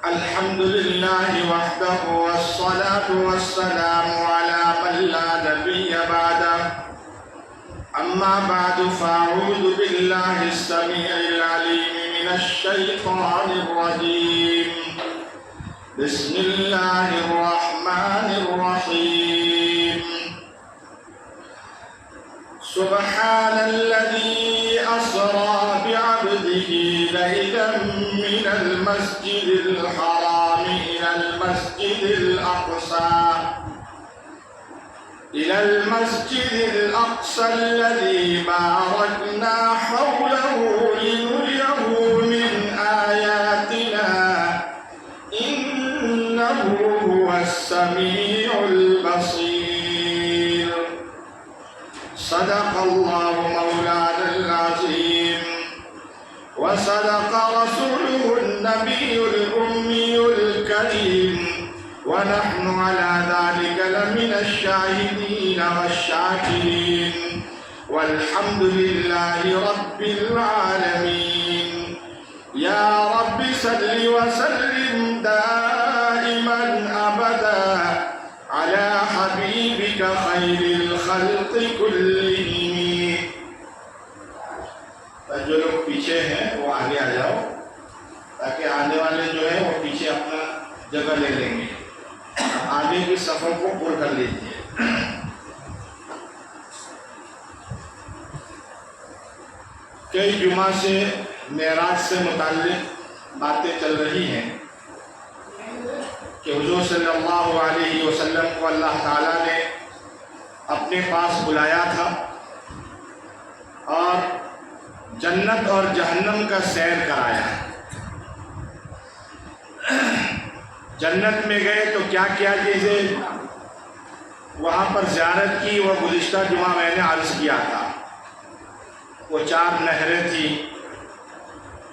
الحمد لله وحده والصلاة والسلام على من لا نبي بعده. أما بعد فأعوذ بالله السميع العليم من الشيطان الرجيم. بسم الله الرحمن الرحيم. سبحان الذي أسرى بعبده ليلا من المسجد الحرام إلى المسجد الأقصى الذي باركنا حوله لنريه من آياتنا إنه هو السميع البصير. صدق الله مولانا العظيم وصدق رسوله النبي الأمي الكريم، ونحن على ذلك لمن الشاهدين والشاكرين، والحمد لله رب العالمين. يا رب صل وسلم دائما أبدا على حبيبك خير الخلق كلهم. جو لوگ پیچھے ہیں وہ آگے آ جاؤ تاکہ آنے والے جو ہے وہ پیچھے اپنا جگہ لے لیں گے. آگے کی سفر کو پر کر لیجیے. کئی جمعہ سے معراج سے متعلق باتیں چل رہی ہیں کہ حضور صلی اللہ علیہ وسلم کو اللہ تعالیٰ نے اپنے پاس بلایا تھا اور جنت اور جہنم کا سیر کرایا. جنت میں گئے تو کیا کیا چیزیں وہاں پر زیارت کی وہ گزشتہ جمعہ میں نے عرض کیا تھا. وہ 4 نہریں تھیں،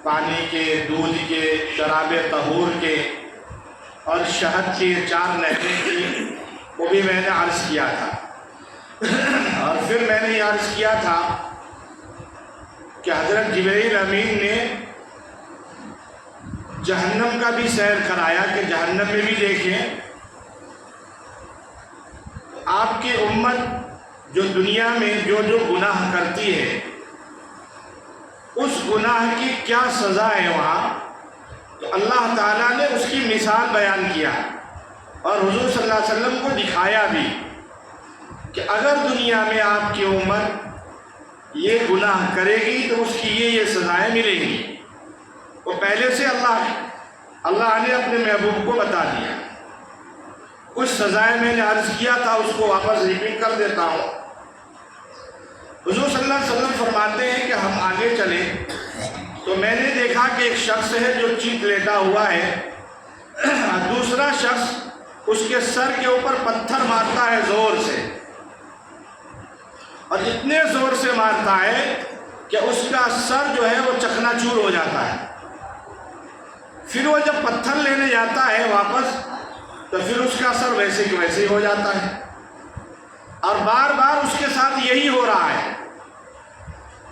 پانی کے، دودھ کے، شراب طہور کے اور شہد کی 4 نہریں تھیں. وہ بھی میں نے عرض کیا تھا. اور پھر میں نے یہ عرض کیا تھا کہ حضرت جبرائیل امین نے جہنم کا بھی سیر کرایا کہ جہنم میں بھی دیکھیں آپ کی امت جو دنیا میں جو گناہ کرتی ہے اس گناہ کی کیا سزا ہے وہاں. تو اللہ تعالیٰ نے اس کی مثال بیان کیا اور حضور صلی اللہ علیہ وسلم کو دکھایا بھی کہ اگر دنیا میں آپ کی امت یہ گناہ کرے گی تو اس کی یہ سزائیں ملیں گی. وہ پہلے سے اللہ نے اپنے محبوب کو بتا دیا. کچھ سزائیں میں نے عرض کیا تھا اس کو واپس ریپیٹ کر دیتا ہوں. حضور صلی اللہ علیہ وسلم فرماتے ہیں کہ ہم آگے چلے تو میں نے دیکھا کہ ایک شخص ہے جو چیت لیٹا ہوا ہے، دوسرا شخص اس کے سر کے اوپر پتھر مارتا ہے زور سے، اور اتنے زور سے مارتا ہے کہ اس کا سر جو ہے وہ چکنا چور ہو جاتا ہے. پھر وہ جب پتھر لینے جاتا ہے واپس تو پھر اس کا سر ویسے کہ ویسے ہی ہو جاتا ہے، اور بار بار اس کے ساتھ یہی ہو رہا ہے.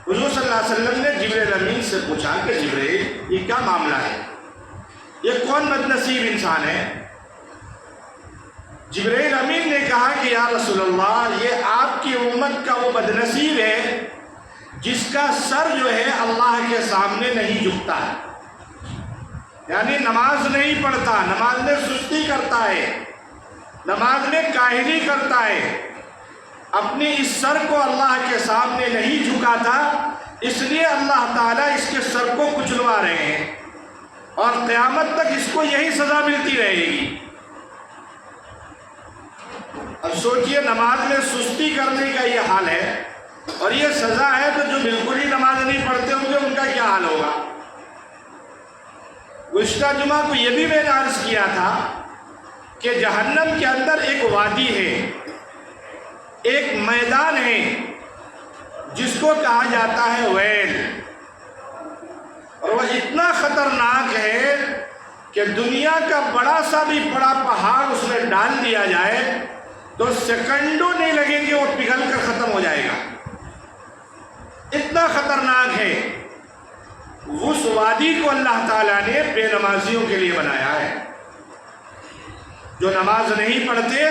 حضور صلی اللہ علیہ وسلم نے جبرائیل امین سے پوچھا کہ جبرائیل یہ کیا معاملہ ہے، یہ کون بدنصیب انسان ہے؟ جبرائیل امین نے کہا کہ یا رسول اللہ یہ آپ کی امت کا وہ بدنصیب ہے جس کا سر جو ہے اللہ کے سامنے نہیں جھکتا ہے، یعنی نماز نہیں پڑھتا، نماز میں سستی کرتا ہے، نماز میں کاہلی کرتا ہے، اپنی اس سر کو اللہ کے سامنے نہیں جھکاتا، اس لیے اللہ تعالیٰ اس کے سر کو کچلوا رہے ہیں اور قیامت تک اس کو یہی سزا ملتی رہے گی. اب سوچئے نماز میں سستی کرنے کا یہ حال ہے اور یہ سزا ہے، تو جو بالکل ہی نماز نہیں پڑھتے ہوں گے ان کا کیا حال ہوگا. گزشتہ جمعہ کو یہ بھی میں نے عرض کیا تھا کہ جہنم کے اندر ایک وادی ہے، ایک میدان ہے جس کو کہا جاتا ہے ویل، اور وہ اتنا خطرناک ہے کہ دنیا کا بڑا سا بھی بڑا پہاڑ اس میں ڈال دیا جائے تو سیکنڈوں نہیں لگیں گے وہ پگھل کر ختم ہو جائے گا. اتنا خطرناک ہے. اس وادی کو اللہ تعالیٰ نے بے نمازیوں کے لیے بنایا ہے۔ جو نماز نہیں پڑھتے،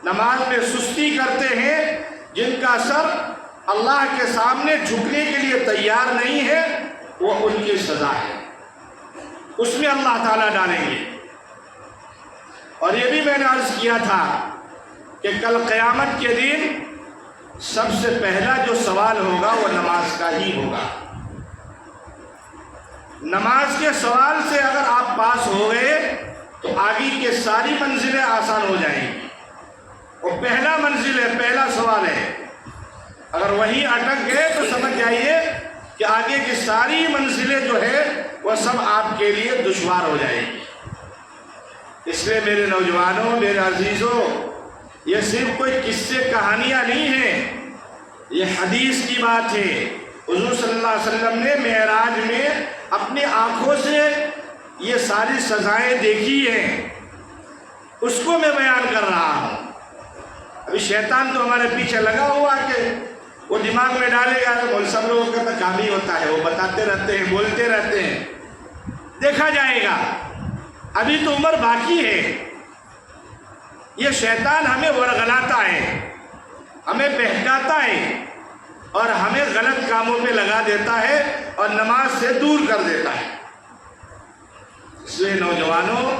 نماز میں سستی کرتے ہیں، جن کا سر اللہ کے سامنے جھکنے کے لیے تیار نہیں ہے، وہ ان کی سزا ہے، اس میں اللہ تعالیٰ ڈالیں گے۔ اور یہ بھی میں نے عرض کیا تھا کہ کل قیامت کے دن سب سے پہلا جو سوال ہوگا وہ نماز کا ہی ہوگا۔ نماز کے سوال سے اگر آپ پاس ہو گئے تو آگے کے ساری منزلیں آسان ہو جائیں گی۔ وہ پہلا منزل ہے، پہلا سوال ہے، اگر وہیں اٹک گئے تو سمجھ جائیے کہ آگے کی ساری منزلیں جو ہے وہ سب آپ کے لیے دشوار ہو جائیں گی۔ اس لیے میرے نوجوانوں، میرے عزیزوں، یہ صرف کوئی قصے کہانیاں نہیں ہیں، یہ حدیث کی بات ہے۔ حضور صلی اللہ علیہ وسلم نے معراج میں اپنی آنکھوں سے یہ ساری سزائیں دیکھی ہیں، اس کو میں بیان کر رہا ہوں۔ ابھی شیطان تو ہمارے پیچھے لگا ہوا کہ وہ دماغ میں ڈالے گا، تو سب لوگوں کا تو کام ہی ہوتا ہے، وہ بتاتے رہتے ہیں، بولتے رہتے ہیں، دیکھا جائے گا، ابھی تو عمر باقی ہے۔ یہ شیطان ہمیں ورغلاتا ہے، ہمیں بہکاتا ہے اور ہمیں غلط کاموں پہ لگا دیتا ہے اور نماز سے دور کر دیتا ہے۔ اس لیے نوجوانوں،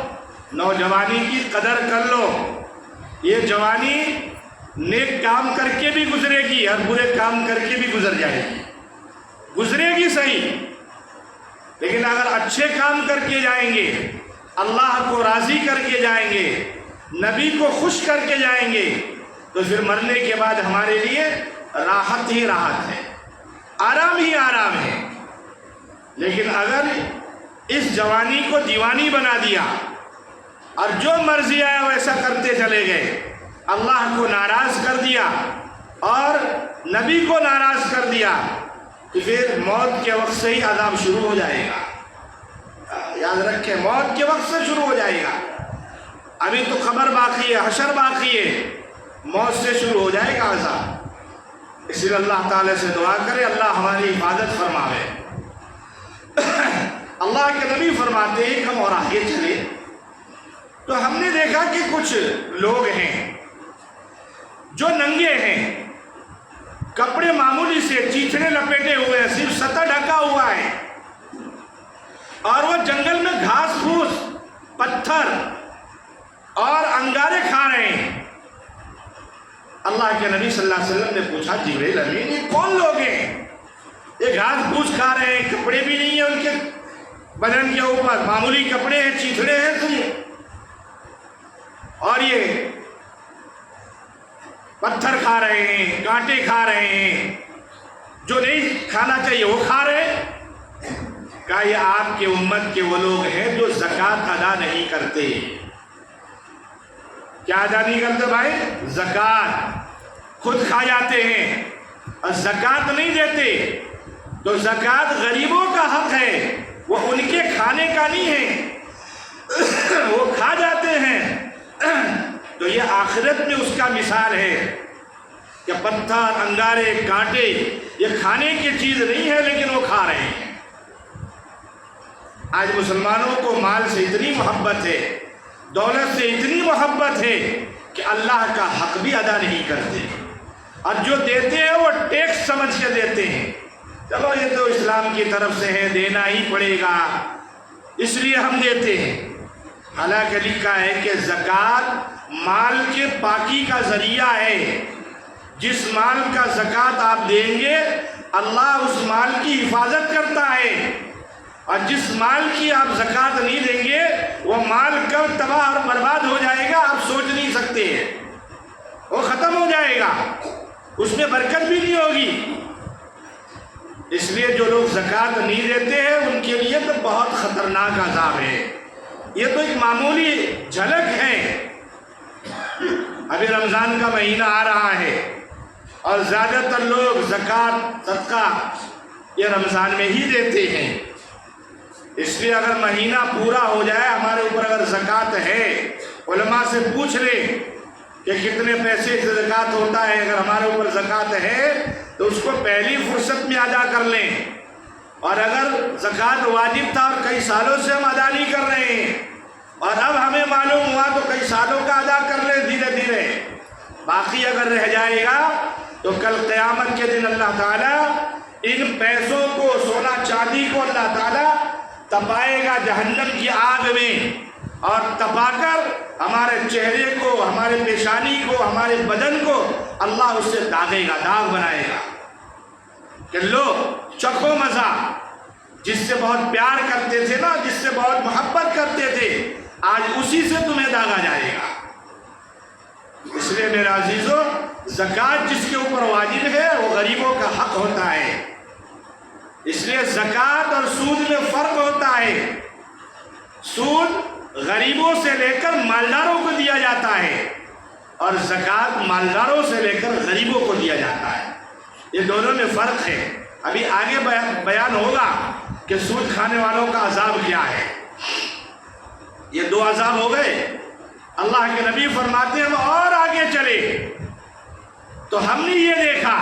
نوجوانی کی قدر کر لو۔ یہ جوانی نیک کام کر کے بھی گزرے گی اور برے کام کر کے بھی گزر جائے گی، گزرے گی صحیح، لیکن اگر اچھے کام کر کے جائیں گے، اللہ کو راضی کر کے جائیں گے، نبی کو خوش کر کے جائیں گے، تو پھر مرنے کے بعد ہمارے لیے راحت ہی راحت ہے، آرام ہی آرام ہے۔ لیکن اگر اس جوانی کو دیوانی بنا دیا اور جو مرضی آیا ویسا کرتے چلے گئے، اللہ کو ناراض کر دیا اور نبی کو ناراض کر دیا، تو پھر موت کے وقت سے ہی عذاب شروع ہو جائے گا۔ یاد رکھیں، موت کے وقت سے شروع ہو جائے گا، ابھی تو قبر باقی ہے، حشر باقی ہے، موت سے شروع ہو جائے گا عذاب۔ اس لیے اللہ تعالیٰ سے دعا کرے اللہ ہماری حفاظت فرماوے۔ اللہ کے نبی فرماتے ہیں کہ ہم اور آگے چلے تو ہم نے دیکھا کہ کچھ لوگ ہیں جو ننگے ہیں، کپڑے معمولی سے چیتھڑے لپیٹے ہوئے ہیں، صرف سطح ڈھکا ہوا ہے، اور وہ جنگل میں گھاس پھوس، پتھر اور انگارے کھا رہے ہیں۔ اللہ کے نبی صلی اللہ علیہ وسلم نے پوچھا، جبریل امین یہ کون لوگ ہیں؟ یہ گھاس پھوس کھا رہے ہیں، کپڑے بھی نہیں ہیں ان کے بدن کے اوپر، معمولی کپڑے ہیں، چیتھڑے ہیں صحیح، اور یہ پتھر کھا رہے ہیں، کانٹے کھا رہے ہیں، جو نہیں کھانا چاہیے وہ کھا رہے ہیں۔ کہا یہ آپ کے امت کے وہ لوگ ہیں جو زکوٰۃ ادا نہیں کرتے۔ کیا ادا نہیں کرتے بھائی؟ زکوٰۃ خود کھا جاتے ہیں اور زکوٰۃ نہیں دیتے۔ تو زکوٰۃ غریبوں کا حق ہے، وہ ان کے کھانے کا نہیں ہے، وہ کھا جاتے ہیں۔ تو یہ آخرت میں اس کا مثال ہے کہ پتھر، انگارے، کانٹے یہ کھانے کی چیز نہیں ہے لیکن وہ کھا رہے ہیں۔ آج مسلمانوں کو مال سے اتنی محبت ہے، دولت سے اتنی محبت ہے کہ اللہ کا حق بھی ادا نہیں کرتے، اور جو دیتے ہیں وہ ٹیکس سمجھ کے دیتے ہیں، چلو یہ تو اسلام کی طرف سے ہے، دینا ہی پڑے گا اس لیے ہم دیتے ہیں۔ حالانکہ لکھا ہے کہ زکوٰۃ مال کے پاکی کا ذریعہ ہے، جس مال کا زکوٰۃ آپ دیں گے اللہ اس مال کی حفاظت کرتا ہے، اور جس مال کی آپ زکوٰۃ نہیں دیں گے وہ مال کب تباہ اور برباد ہو جائے گا آپ سوچ نہیں سکتے، وہ ختم ہو جائے گا، اس میں برکت بھی نہیں ہوگی۔ اس لیے جو لوگ زکوٰۃ نہیں دیتے ہیں ان کے لیے تو بہت خطرناک عذاب ہے۔ یہ تو ایک معمولی جھلک ہے، ابھی رمضان کا مہینہ آ رہا ہے اور زیادہ تر لوگ زکوٰۃ صدقہ یہ رمضان میں ہی دیتے ہیں۔ اس لیے اگر مہینہ پورا ہو جائے ہمارے اوپر اگر زکوٰۃ ہے، علماء سے پوچھ لیں کہ کتنے پیسے سے زکوٰۃ ہوتا ہے، اگر ہمارے اوپر زکوٰۃ ہے تو اس کو پہلی فرصت میں ادا کر لیں، اور اگر زکوٰۃ واجب تھا اور کئی سالوں سے ہم ادا نہیں کر رہے ہیں اور اب ہمیں معلوم ہوا تو کئی سالوں کا ادا کر لیں دھیرے دھیرے، باقی اگر رہ جائے گا تو کل قیامت کے دن اللہ تعالیٰ ان پیسوں کو، سونا چاندی کو اللہ تعالیٰ تپائے گا جہنم کی آگ میں، اور تپا کر ہمارے چہرے کو، ہمارے پیشانی کو، ہمارے بدن کو اللہ اس سے داغے گا، داغ بنائے گا کہ لو چکھو مزہ، جس سے بہت پیار کرتے تھے نا، جس سے بہت محبت کرتے تھے، آج اسی سے تمہیں داغا جائے گا۔ اس لیے میرے عزیزو، زکوٰۃ جس کے اوپر واجب ہے وہ غریبوں کا حق ہوتا ہے۔ اس لیے زکوٰۃ اور سود میں فرق ہوتا ہے۔ سود غریبوں سے لے کر مالداروں کو دیا جاتا ہے اور زکوٰۃ مالداروں سے لے کر غریبوں کو دیا جاتا ہے، یہ دونوں میں فرق ہے۔ ابھی آگے بیان ہوگا کہ سود کھانے والوں کا عذاب کیا ہے۔ یہ دو عذاب ہو گئے۔ اللہ کے نبی فرماتے ہیں ہم اور آگے چلے تو ہم نے یہ دیکھا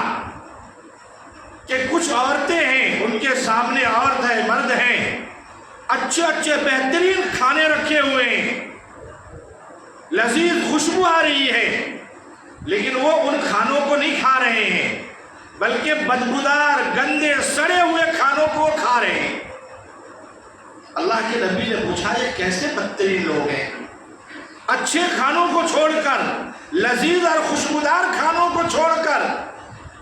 کہ کچھ عورتیں ہیں، ان کے سامنے عورت ہے، مرد ہیں، اچھے اچھے بہترین کھانے رکھے ہوئے ہیں، لذیذ خوشبو آ رہی ہے، لیکن وہ ان کھانوں کو نہیں کھا رہے ہیں بلکہ بدبودار گندے سڑے ہوئے کھانوں کو کھا رہے ہیں۔ اللہ کے نبی نے پوچھا یہ کیسے بدترین لوگ ہیں، اچھے کھانوں کو چھوڑ کر، لذیذ اور خوشبودار کھانوں کو چھوڑ کر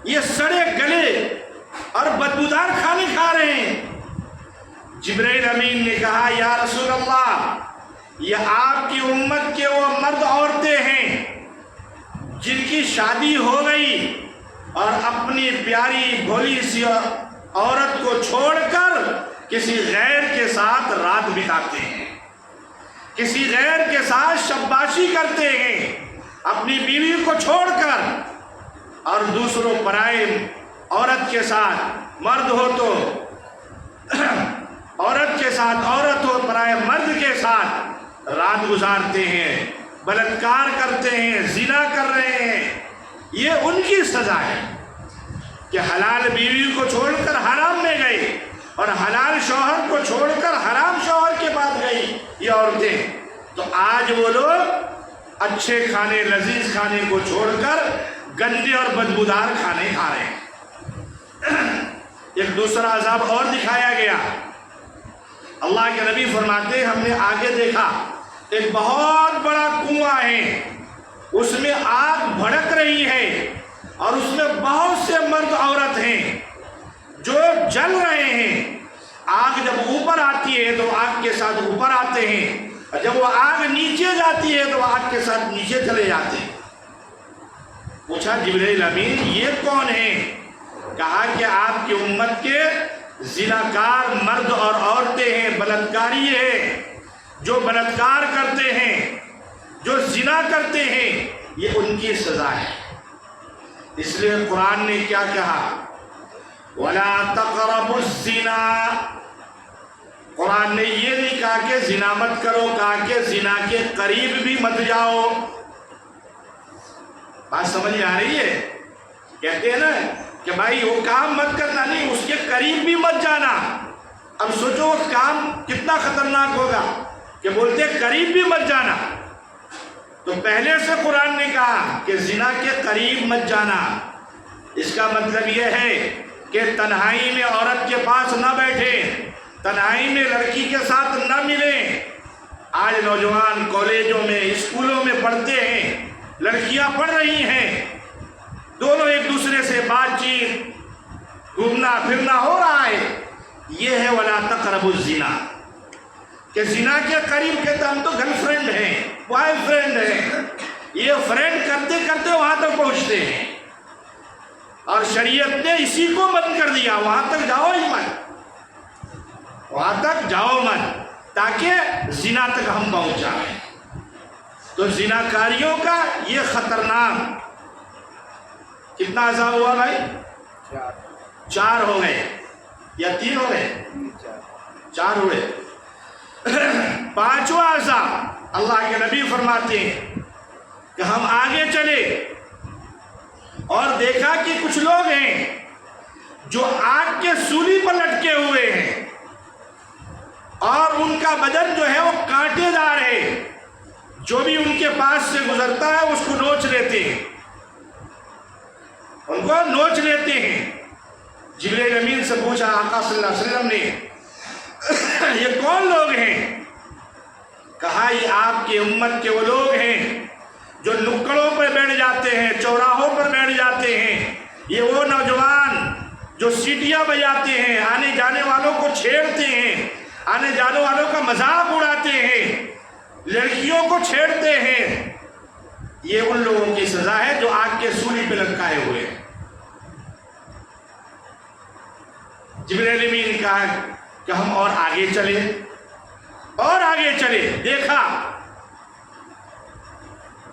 یہ سڑے گلے اور بدبودار کھانے کھا رہے ہیں۔ جبرائیل امین نے کہا یا رسول اللہ، یہ آپ کی امت کے وہ مرد عورتیں ہیں جن کی شادی ہو گئی اور اپنی پیاری بھولی سی عورت کو چھوڑ کر کسی غیر کے ساتھ رات بتاتے ہیں، کسی غیر کے ساتھ شباشی کرتے ہیں، اپنی بیوی کو چھوڑ کر اور دوسروں پرائے عورت کے ساتھ، مرد ہو تو عورت کے ساتھ، عورت ہو پرائے مرد کے ساتھ رات گزارتے ہیں، بلاత్کار کرتے ہیں، زنا کر رہے ہیں۔ یہ ان کی سزا ہے کہ حلال بیوی کو چھوڑ کر حرام میں گئی اور حلال شوہر کو چھوڑ کر حرام شوہر کے پاس گئی یہ عورتیں۔ تو آج وہ لوگ اچھے کھانے، لذیذ کھانے کو چھوڑ کر گندے اور بدبودار کھانے کھا رہے ہیں۔ ایک دوسرا عذاب اور دکھایا گیا۔ اللہ کے نبی فرماتے ہیں ہم نے آگے دیکھا ایک بہت بڑا کنواں ہے، اس میں آگ بھڑک رہی ہے اور اس میں بہت سے مرد عورت ہیں جو جل رہے ہیں۔ آگ جب اوپر آتی ہے تو آگ کے ساتھ اوپر آتے ہیں، اور جب وہ آگ نیچے جاتی ہے تو آگ کے ساتھ نیچے چلے جاتے ہیں۔ پوچھا جبرائیل امین یہ کون ہیں؟ کہا کہ آپ کی امت کے زناکار مرد اور عورتیں ہیں، بلاత్کاری ہیں، جو بلاత్کار کرتے ہیں، جو زنا کرتے ہیں، یہ ان کی سزا ہے۔ اس لیے قرآن نے کیا کہا؟ وَلَا تَقْرَبُوا الزِّنَا۔ قرآن نے یہ نہیں کہا کہ زنا مت کرو، کہا کہ زنا کے قریب بھی مت جاؤ۔ بات سمجھ آ رہی ہے؟ کہتے ہیں نا کہ بھائی وہ کام مت کرنا، نہیں اس کے قریب بھی مت جانا۔ اب سوچو وہ کام کتنا خطرناک ہوگا کہ بولتے قریب بھی مت جانا۔ تو پہلے سے قرآن نے کہا کہ زنا کے قریب مت جانا۔ اس کا مطلب یہ ہے کہ تنہائی میں عورت کے پاس نہ بیٹھے، تنہائی میں لڑکی کے ساتھ نہ ملیں۔ آج نوجوان کالجوں میں، اسکولوں میں پڑھتے ہیں، لڑکیاں پڑھ رہی ہیں، دونوں ایک دوسرے سے بات چیت، گھومنا پھرنا ہو رہا ہے۔ یہ ہے وَلَا تَقْرَبُوا الزِّنَا، کہ زنا کے قریب کہتا ہم تو گرل فرینڈ ہیں، بوائے فرینڈ ہیں، یہ فرینڈ کرتے کرتے وہاں تک پہنچتے ہیں، اور شریعت نے اسی کو بند کر دیا، وہاں تک جاؤ ہی مت، وہاں تک جاؤ مت، تاکہ زنا تک ہم پہنچ جائیں۔ تو زناکاریوں کا یہ خطرناک کتنا عذاب ہوا بھائی؟ 4 ہو گئے یا 3 ہو گئے؟ 4 ہوئے۔ 5واں عذاب اللہ کے نبی فرماتے ہیں کہ ہم آگے چلے اور دیکھا کہ کچھ لوگ ہیں جو آگ کے سولی پر لٹکے ہوئے ہیں اور ان کا بدن جو ہے وہ کانٹے دار ہے، جو بھی ان کے پاس سے گزرتا ہے اس کو نوچ لیتے ہیں، ان کو نوچ لیتے ہیں۔ جبریل امین سے پوچھا آقا صلی اللہ علیہ وسلم نے، یہ کون لوگ ہیں؟ کہا یہ آپ کی امت کے وہ لوگ ہیں جو نکڑوں پر بیٹھ جاتے ہیں، چوراہوں پر بیٹھ جاتے ہیں، یہ وہ نوجوان جو سیٹیاں بجاتے ہیں، آنے جانے والوں کو چھیڑتے ہیں، آنے جانے والوں کا مذاق اڑاتے ہیں، لڑکیوں کو چھیڑتے ہیں، یہ ان لوگوں کی سزا ہے جو آگ کے سولی پہ لٹکائے ہوئے ہیں۔ جبریل امین نے کہا کہ ہم اور آگے چلے، اور آگے چلے، دیکھا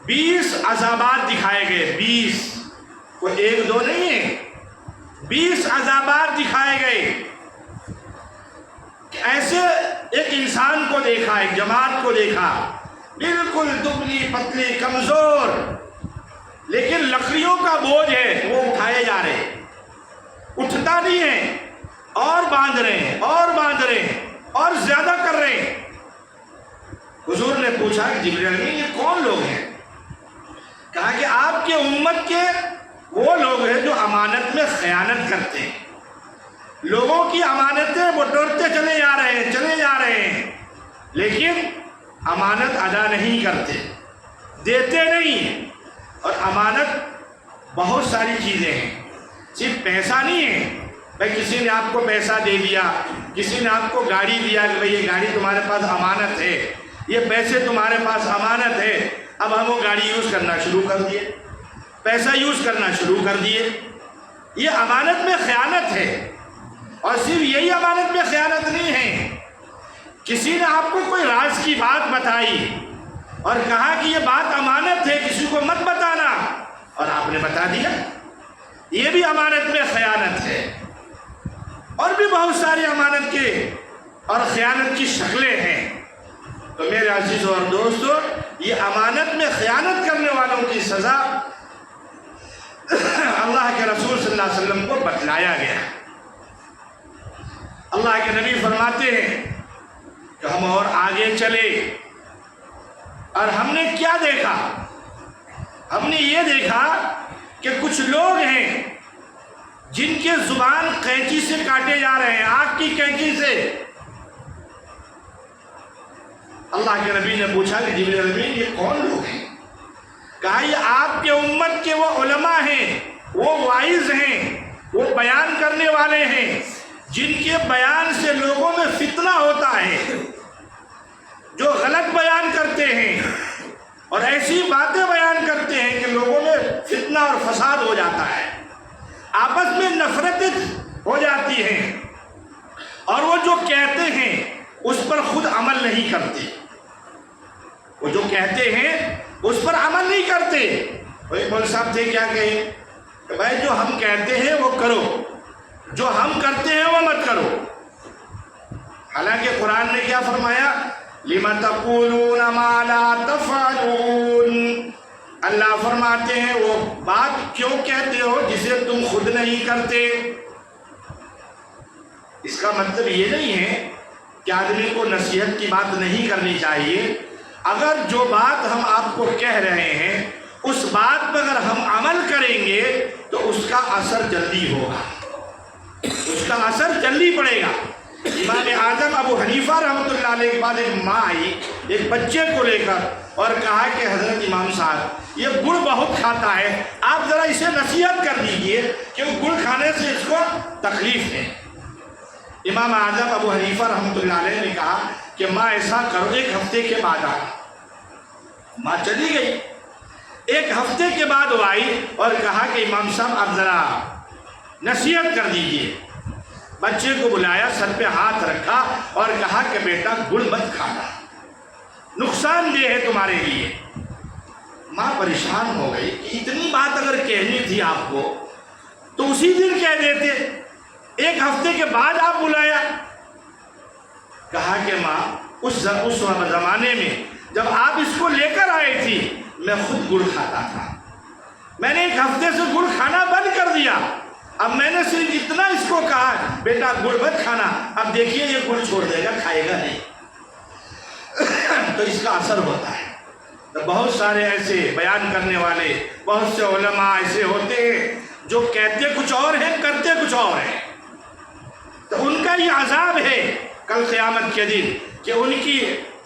20 عذابات دکھائے گئے، 20، کوئی ایک دو نہیں ہے، 20 عذابات دکھائے گئے کہ ایسے ایک انسان کو دیکھا، ایک جماعت کو دیکھا، بالکل دبلی پتلی کمزور، لیکن لکڑیوں کا بوجھ ہے، وہ اٹھائے جا رہے، اٹھتا نہیں ہے، اور باندھ رہے ہیں، اور باندھ رہے ہیں، اور زیادہ کر رہے ہیں۔ حضور نے پوچھا کہ جبریل امین یہ کون لوگ ہیں؟ کہا کہ آپ کے امت کے وہ لوگ ہیں جو امانت میں خیانت کرتے ہیں، لوگوں کی امانتیں وہ توڑتے چلے جا رہے ہیں، چلے جا رہے ہیں، لیکن امانت ادا نہیں کرتے، دیتے نہیں ہیں۔ اور امانت بہت ساری چیزیں ہیں، صرف پیسہ نہیں ہے، بھائی کسی نے آپ کو پیسہ دے دیا، کسی نے آپ کو گاڑی دیا کہ بھائی یہ گاڑی تمہارے پاس امانت ہے، یہ پیسے تمہارے پاس امانت ہے، اب ہم وہ گاڑی یوز کرنا شروع کر دیے، پیسہ یوز کرنا شروع کر دیے، یہ امانت میں خیانت ہے۔ اور صرف یہی امانت میں خیانت نہیں ہے، کسی نے آپ کو کوئی راز کی بات بتائی اور کہا کہ یہ بات امانت ہے، کسی کو مت بتانا، اور آپ نے بتا دیا، یہ بھی امانت میں خیانت ہے۔ اور بھی بہت ساری امانت کے اور خیانت کی شکلیں ہیں۔ تو میرے عزیزوں اور دوستو، یہ امانت میں خیانت کرنے والوں کی سزا اللہ کے رسول صلی اللہ علیہ وسلم کو بتلایا گیا۔ اللہ کے نبی فرماتے ہیں کہ ہم اور آگے چلے، اور ہم نے کیا دیکھا؟ ہم نے یہ دیکھا کہ کچھ لوگ ہیں جن کے زبان قینچی سے کاٹے جا رہے ہیں، آگ کی قینچی سے۔ اللہ کے نبی نے پوچھا کہ جبریل امین یہ کون لوگ ہیں؟ کہا یہ آپ کے امت کے وہ علماء ہیں، وہ واعظ ہیں، وہ بیان کرنے والے ہیں، جن کے بیان سے لوگوں میں فتنہ ہوتا ہے، جو غلط بیان کرتے ہیں اور ایسی باتیں بیان کرتے ہیں کہ لوگوں میں فتنہ اور فساد ہو جاتا ہے، آپس میں نفرتیں ہو جاتی ہیں، اور وہ جو کہتے ہیں اس پر خود عمل نہیں کرتے، وہ جو کہتے ہیں اس پر عمل نہیں کرتے۔ وہی مول صاحب تھے کیا کہیں کہ بھائی جو ہم کہتے ہیں وہ کرو، جو ہم کرتے ہیں وہ مت کرو۔ حالانکہ قرآن نے کیا فرمایا؟ لِمَ تَقُولُونَ مَا لَا تَفْعَلُونَ، اللہ فرماتے ہیں وہ بات کیوں کہتے ہو جسے تم خود نہیں کرتے۔ اس کا مطلب یہ نہیں ہے کہ آدمی کو نصیحت کی بات نہیں کرنی چاہیے، اگر جو بات ہم آپ کو کہہ رہے ہیں اس بات پر اگر ہم عمل کریں گے تو اس کا اثر جلدی ہوگا، اس کا اثر جلدی پڑے گا۔ امام اعظم ابو حنیفہ رحمۃ اللہ علیہ کے بعد ایک ماں آئی ایک بچے کو لے کر اور کہا کہ حضرت امام صاحب یہ گڑ بہت کھاتا ہے، آپ ذرا اسے نصیحت کر دیجئے کہ گڑ کھانے سے اس کو تکلیف ہے۔ امام اعظم ابو حنیفہ رحمۃ اللہ علیہ نے کہا کہ ماں ایسا کرو، ایک ہفتے کے بعد آئی۔ ماں چلی گئی، ایک ہفتے کے بعد وہ آئی اور کہا کہ امام صاحب آپ ذرا نصیحت کر دیجئے۔ بچے کو بلایا، سر پہ ہاتھ رکھا اور کہا کہ بیٹا گڑ مت کھانا، نقصان دہ ہے تمہارے لیے۔ ماں پریشان ہو گئی کہ اتنی بات اگر کہنی تھی آپ کو تو اسی دن کہہ دیتے، ایک ہفتے کے بعد آپ بلایا۔ کہا کہ ماں اس زمانے میں جب آپ اس کو لے کر آئی تھی میں خود گڑ کھاتا تھا، میں نے ایک ہفتے سے گڑ کھانا بند کر دیا، اب میں نے صرف اتنا اس کو کہا بیٹا گڑ مت کھانا، اب دیکھیے یہ گڑ چھوڑ دے گا، کھائے گا نہیں، تو اس کا اثر ہوتا ہے۔ تو بہت سارے ایسے بیان کرنے والے، بہت سے علماء ایسے ہوتے ہیں جو کہتے کچھ اور ہیں کرتے کچھ اور ہیں، تو ان کا یہ عذاب ہے کل قیامت کے دن کہ ان کی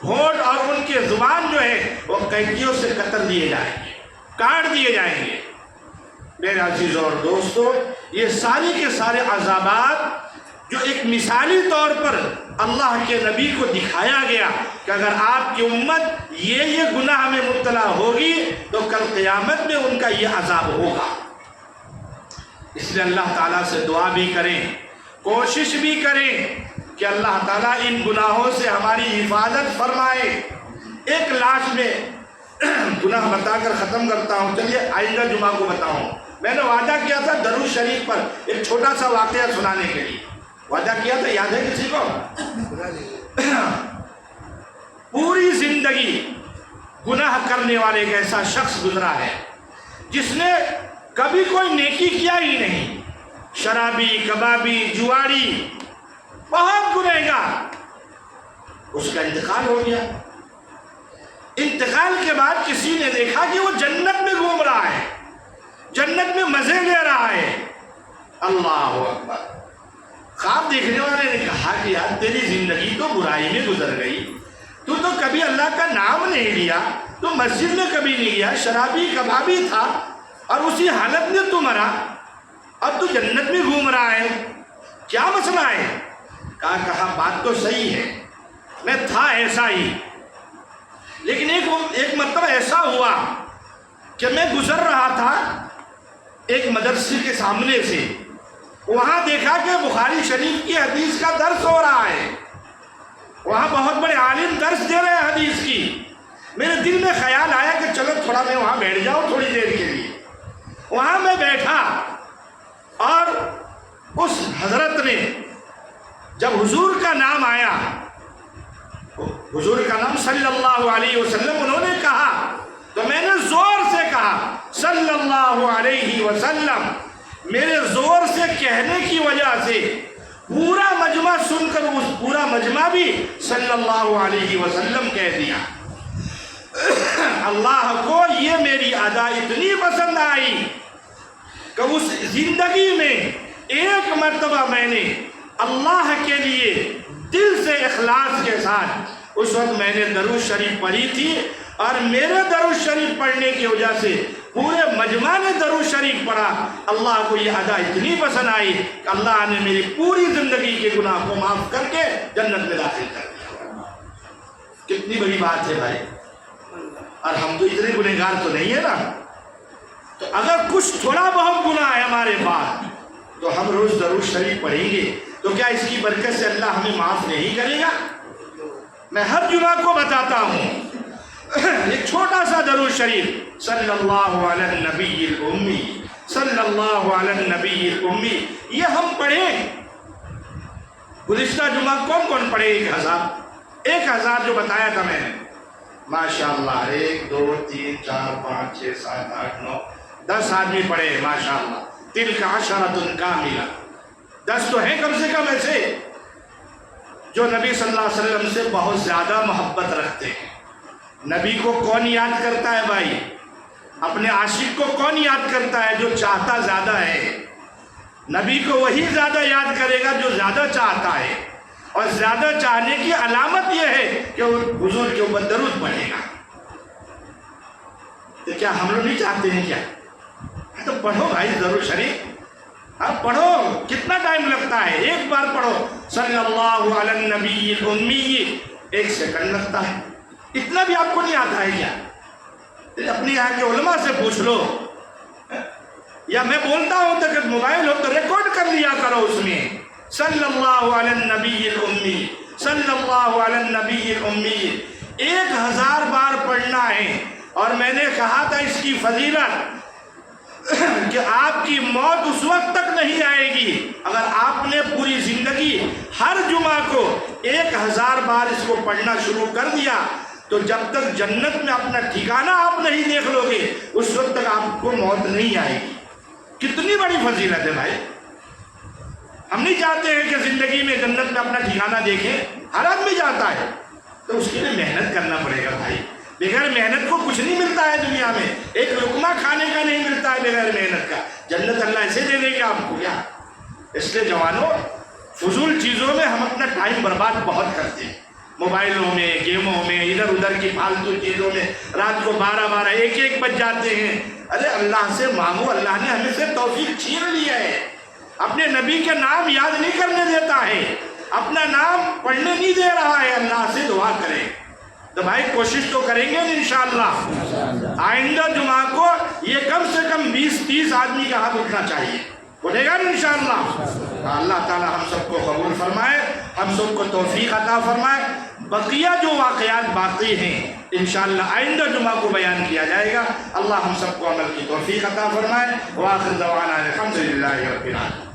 ہونٹ اور ان کی زبان جو ہے وہ قینچیوں سے کتر دیے جائیں گے، کاٹ دیے جائیں گے۔ میرے عزیزوں اور دوستو، یہ ساری کے سارے عذابات جو ایک مثالی طور پر اللہ کے نبی کو دکھایا گیا کہ اگر آپ کی امت یہ گناہ میں مبتلا ہوگی تو کل قیامت میں ان کا یہ عذاب ہوگا۔ اس لیے اللہ تعالیٰ سے دعا بھی کریں، کوشش بھی کریں کہ اللہ تعالیٰ ان گناہوں سے ہماری حفاظت فرمائے۔ ایک لاش میں گناہ بتا کر ختم کرتا ہوں، چلیے آئندہ جمعہ کو بتاؤں۔ میں نے وعدہ کیا تھا درود شریف پر ایک چھوٹا سا واقعہ سنانے کے لیے، وعدہ کیا تھا، یاد ہے کسی کو؟ پوری زندگی گناہ کرنے والے ایک ایسا شخص گزرا ہے جس نے کبھی کوئی نیکی کیا ہی نہیں، شرابی، کبابی، جواری، بہت گنہگار، اس کا انتقال ہو گیا۔ انتقال کے بعد کسی نے دیکھا کہ وہ جنت میں گھوم رہا ہے، جنت میں مزے لے رہا ہے۔ اللہ اکبر۔ خواب دیکھنے والے نے کہا کہ یار تیری زندگی تو برائی میں گزر گئی، تو کبھی اللہ کا نام نہیں لیا، تو مسجد میں کبھی نہیں گیا، شرابی کبابی تھا اور اسی حالت میں تو مرا، اب تو جنت میں گھوم رہا ہے، کیا مسئلہ ہے؟ کہا بات تو صحیح ہے، میں تھا ایسا ہی، لیکن ایک مرتبہ ایسا ہوا کہ میں گزر رہا تھا ایک مدرسے کے سامنے سے، وہاں دیکھا کہ بخاری شریف کی حدیث کا درس ہو رہا ہے، وہاں بہت بڑے عالم درس دے رہے ہیں حدیث کی۔ میرے دل میں خیال آیا کہ چلو تھوڑا میں وہاں بیٹھ جاؤں تھوڑی دیر کے لیے۔ وہاں میں بیٹھا اور اس حضرت نے جب حضور کا نام آیا، حضور کا نام صلی اللہ علیہ وسلم انہوں نے کہا، تو میں نے زور سے کہا صلی اللہ علیہ وسلم۔ میرے زور سے کہنے کی وجہ سے پورا مجمع سن کر اس پورا مجمع بھی صلی اللہ علیہ وسلم کہہ دیا۔ اللہ کو یہ میری ادا اتنی پسند آئی کہ اس زندگی میں ایک مرتبہ میں نے اللہ کے لیے دل سے اخلاص کے ساتھ اس وقت میں نے درود شریف پڑھی تھی، اور میرے درود شریف پڑھنے کی وجہ سے پورے مجمع نے درود شریف پڑھا۔ اللہ کو یہ ادا اتنی پسند آئی کہ اللہ نے میری پوری زندگی کے گناہ کو معاف کر کے جنت میں داخل کر دیا۔ کتنی بڑی بات ہے بھائی، اور ہم تو اتنے گنہگار تو نہیں ہے نا، تو اگر کچھ تھوڑا بہت گناہ ہے ہمارے پاس تو ہم روز درود شریف پڑھیں گے، تو کیا اس کی برکت سے اللہ ہمیں معاف نہیں کرے گا؟ میں ہر جمعہ کو بتاتا ہوں ایک چھوٹا سا درود شریف، صلی اللہ علی النبی الامی، صلی اللہ علی النبی الامی، یہ ہم پڑھیں۔ گزشتہ جمعہ کون پڑھے؟ 1000 جو بتایا تھا میں نے، ماشاءاللہ 1 2 3 4 5 6 7 8 9 10 آدمی پڑھے ماشاءاللہ۔ تلک عشرۃ کاملہ، 10 تو ہیں کم سے کم ایسے جو نبی صلی اللہ علیہ وسلم سے بہت زیادہ محبت رکھتے ہیں۔ نبی کو کون یاد کرتا ہے بھائی؟ اپنے عاشق کو کون یاد کرتا ہے؟ جو چاہتا زیادہ ہے۔ نبی کو وہی زیادہ یاد کرے گا جو زیادہ چاہتا ہے، اور زیادہ چاہنے کی علامت یہ ہے کہ وہ حضور کے اوپر درود پڑھے گا۔ تو کیا ہم لوگ نہیں چاہتے ہیں کیا؟ تو پڑھو بھائی درود شریف، اب پڑھو، کتنا ٹائم لگتا ہے؟ ایک بار پڑھو صلی اللہ علی النبی الامی، 1 سیکنڈ لگتا ہے، اتنا بھی آپ کو نہیں آتا ہے کیا؟ اپنے یہاں کے علماء سے پوچھ لو، یا میں بولتا ہوں تو کہ موبائل ہو تو ریکارڈ کر لیا کرو، اس میں صلی اللہ علی النبی الامی، صلی اللہ علی النبی الامی 1000 بار پڑھنا ہے۔ اور میں نے کہا تھا اس کی فضیلت کہ آپ کی موت اس وقت تک نہیں آئے گی اگر آپ نے پوری زندگی ہر جمعہ کو 1000 بار اس کو پڑھنا شروع کر دیا، تو جب تک جنت میں اپنا ٹھکانہ آپ نہیں دیکھ لو گے اس وقت تک آپ کو موت نہیں آئے گی۔ کتنی بڑی فضیلت ہے بھائی، ہم نہیں چاہتے ہیں کہ زندگی میں جنت میں اپنا ٹھکانہ دیکھیں، ہر آدمی چاہتا ہے، تو اس کے لیے محنت کرنا پڑے گا بھائی۔ بغیر محنت کو کچھ نہیں ملتا ہے دنیا میں، ایک لقمہ کھانے کا نہیں ملتا ہے بغیر محنت کا۔ جنت اللہ ایسے دے دے گا آپ کو کیا؟ اس لیے جوانوں، فضول چیزوں میں ہم اپنا ٹائم برباد بہت کرتے ہیں، موبائلوں میں، گیموں میں، ادھر ادھر کی فالتو چیزوں میں، رات کو 12 1 بج جاتے ہیں۔ ارے اللہ سے مانگو، اللہ نے ہمیں سے توفیق چھین لی ہے، اپنے نبی کے نام یاد نہیں کرنے دیتا ہے، اپنا نام پڑھنے نہیں دے رہا ہے۔ اللہ سے دعا کریں تو بھائی کوشش تو کریں گے انشاءاللہ۔ آئندہ جمعہ کو یہ کم سے کم 20-30 آدمی کا ہاتھ اٹھنا چاہیے، اٹھے گا نا انشاءاللہ۔ اللہ تعالی ہم سب کو قبول فرمائے، ہم سب کو توفیق عطا فرمائے۔ بقیہ جو واقعات باقی ہیں انشاءاللہ آئندہ جمعہ کو بیان کیا جائے گا۔ اللہ ہم سب کو عمل کی توفیق عطا فرمائے۔ وآخر دعوانا الحمدللہ رب العالمین۔